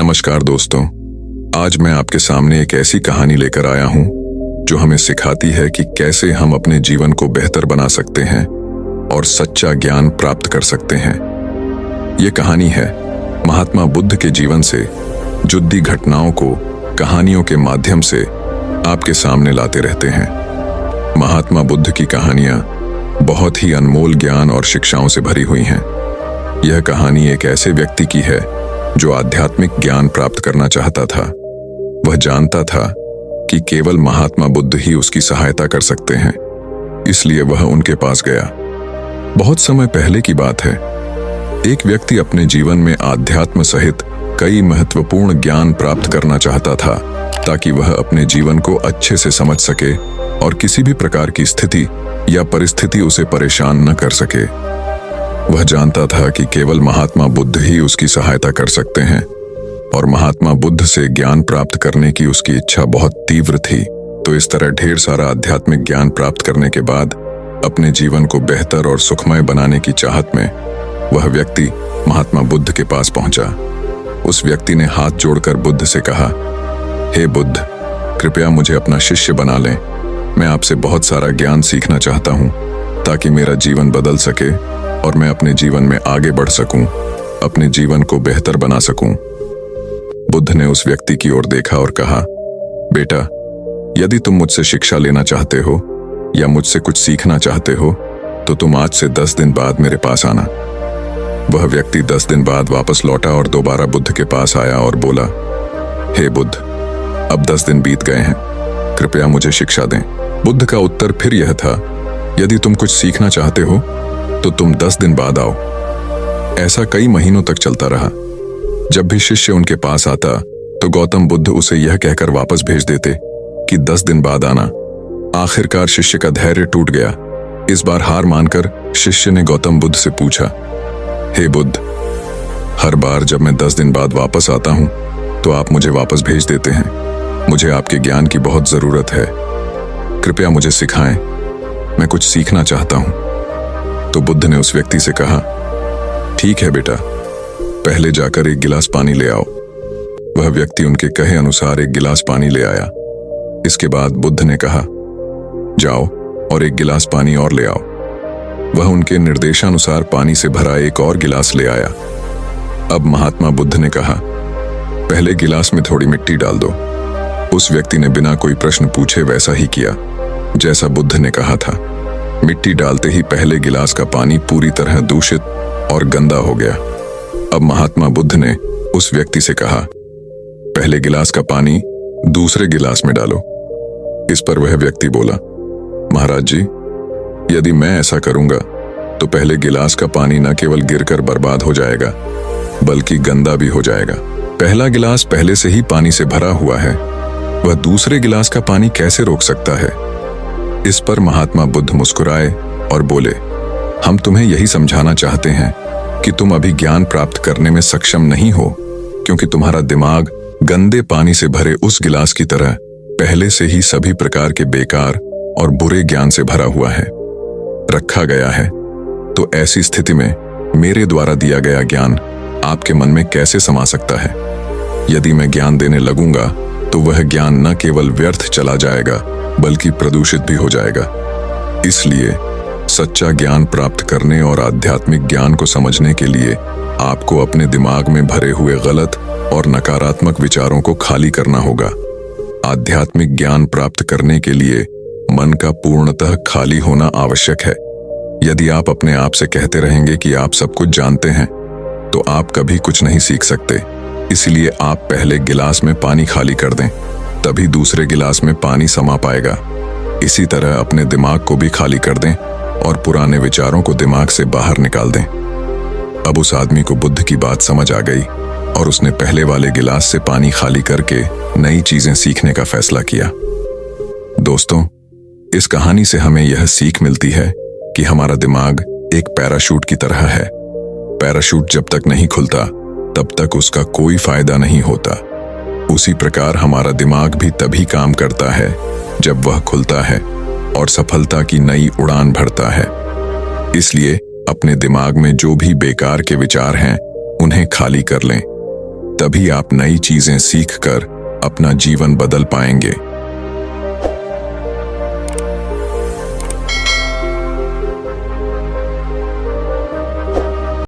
नमस्कार दोस्तों, आज मैं आपके सामने एक ऐसी कहानी लेकर आया हूं जो हमें सिखाती है कि कैसे हम अपने जीवन को बेहतर बना सकते हैं और सच्चा ज्ञान प्राप्त कर सकते हैं। ये कहानी है महात्मा बुद्ध के जीवन से जुड़ी घटनाओं को कहानियों के माध्यम से आपके सामने लाते रहते हैं। महात्मा बुद्ध की कहानियां बहुत ही अनमोल ज्ञान और शिक्षाओं से भरी हुई हैं। यह कहानी एक ऐसे व्यक्ति की है जो आध्यात्मिक ज्ञान प्राप्त करना चाहता था। वह जानता था कि केवल महात्मा बुद्ध ही उसकी सहायता कर सकते हैं, इसलिए वह उनके पास गया। बहुत समय पहले की बात है। एक व्यक्ति अपने जीवन में आध्यात्म सहित कई महत्वपूर्ण ज्ञान प्राप्त करना चाहता था ताकि वह अपने जीवन को अच्छे से समझ सके और किसी भी प्रकार की स्थिति या परिस्थिति उसे परेशान न कर सके। वह जानता था कि केवल महात्मा बुद्ध ही उसकी सहायता कर सकते हैं और महात्मा बुद्ध से ज्ञान प्राप्त करने की उसकी इच्छा बहुत तीव्र थी। तो इस तरह ढेर सारा आध्यात्मिक ज्ञान प्राप्त करने के बाद अपने जीवन को बेहतर और सुखमय बनाने की चाहत में वह व्यक्ति महात्मा बुद्ध के पास पहुंचा। उस व्यक्ति ने हाथ जोड़कर बुद्ध से कहा, हे बुद्ध, कृपया मुझे अपना शिष्य बना लें। मैं आपसे बहुत सारा ज्ञान सीखना चाहता हूं ताकि मेरा जीवन बदल सके और मैं अपने जीवन में आगे बढ़ सकूं, अपने जीवन को बेहतर बना सकूं। बुद्ध ने उस व्यक्ति की ओर देखा और कहा, बेटा, यदि तुम मुझसे शिक्षा लेना चाहते हो या मुझसे कुछ सीखना चाहते हो तो तुम आज से 10 दिन बाद मेरे पास आना। वह व्यक्ति 10 दिन बाद वापस लौटा और दोबारा बुद्ध के पास आया और बोला, हे बुद्ध, अब 10 दिन बीत गए हैं, कृपया मुझे शिक्षा दें। बुद्ध का उत्तर फिर यह था, यदि तुम कुछ सीखना चाहते हो तो तुम 10 दिन बाद आओ। ऐसा कई महीनों तक चलता रहा। जब भी शिष्य उनके पास आता तो गौतम बुद्ध उसे यह कहकर वापस भेज देते कि 10 दिन बाद आना। आखिरकार शिष्य का धैर्य टूट गया। इस बार हार मानकर शिष्य ने गौतम बुद्ध से पूछा, हे बुद्ध, हर बार जब मैं 10 दिन बाद वापस आता हूं तो आप मुझे वापस भेज देते हैं। मुझे आपके ज्ञान की बहुत जरूरत है, कृपया मुझे सिखाएं, मैं कुछ सीखना चाहता हूं। तो बुद्ध ने उस व्यक्ति से कहा, ठीक है बेटा, पहले जाकर एक गिलास पानी ले आओ। वह व्यक्ति उनके कहे अनुसार एक गिलास पानी ले आया। इसके बाद बुद्ध ने कहा, जाओ और एक गिलास पानी और ले आओ। वह उनके निर्देशानुसार पानी से भरा एक और गिलास ले आया। अब महात्मा बुद्ध ने कहा, पहले गिलास में थोड़ी मिट्टी डाल दो। उस व्यक्ति ने बिना कोई प्रश्न पूछे वैसा ही किया जैसा बुद्ध ने कहा था। मिट्टी डालते ही पहले गिलास का पानी पूरी तरह दूषित और गंदा हो गया। अब महात्मा बुद्ध ने उस व्यक्ति से कहा, पहले गिलास का पानी दूसरे गिलास में डालो। इस पर वह व्यक्ति बोला, महाराज जी, यदि मैं ऐसा करूंगा तो पहले गिलास का पानी न केवल गिरकर बर्बाद हो जाएगा बल्कि गंदा भी हो जाएगा। पहला गिलास पहले से ही पानी से भरा हुआ है, वह दूसरे गिलास का पानी कैसे रोक सकता है? इस पर महात्मा बुद्ध मुस्कुराए और बोले, हम तुम्हें यही समझाना चाहते हैं कि तुम अभी ज्ञान प्राप्त करने में सक्षम नहीं हो, क्योंकि तुम्हारा दिमाग गंदे पानी से भरे उस गिलास की तरह पहले से ही सभी प्रकार के बेकार और बुरे ज्ञान से भरा हुआ है, रखा गया है। तो ऐसी स्थिति में मेरे द्वारा दिया गया ज्ञान आपके मन में कैसे समा सकता है? यदि मैं ज्ञान देने लगूंगा तो वह ज्ञान न केवल व्यर्थ चला जाएगा बल्कि प्रदूषित भी हो जाएगा। इसलिए सच्चा ज्ञान प्राप्त करने और आध्यात्मिक ज्ञान को समझने के लिए आपको अपने दिमाग में भरे हुए गलत और नकारात्मक विचारों को खाली करना होगा। आध्यात्मिक ज्ञान प्राप्त करने के लिए मन का पूर्णतः खाली होना आवश्यक है। यदि आप अपने आप से कहते रहेंगे कि आप सब कुछ जानते हैं तो आप कभी कुछ नहीं सीख सकते। इसलिए आप पहले गिलास में पानी खाली कर दें, तभी दूसरे गिलास में पानी समा पाएगा। इसी तरह अपने दिमाग को भी खाली कर दें और पुराने विचारों को दिमाग से बाहर निकाल दें। अब उस आदमी को बुद्ध की बात समझ आ गई और उसने पहले वाले गिलास से पानी खाली करके नई चीजें सीखने का फैसला किया। दोस्तों, इस कहानी से हमें यह सीख मिलती है कि हमारा दिमाग एक पैराशूट की तरह है। पैराशूट जब तक नहीं खुलता तब तक उसका कोई फायदा नहीं होता। उसी प्रकार हमारा दिमाग भी तभी काम करता है जब वह खुलता है और सफलता की नई उड़ान भरता है। इसलिए अपने दिमाग में जो भी बेकार के विचार हैं उन्हें खाली कर लें। तभी आप नई चीजें सीखकर अपना जीवन बदल पाएंगे।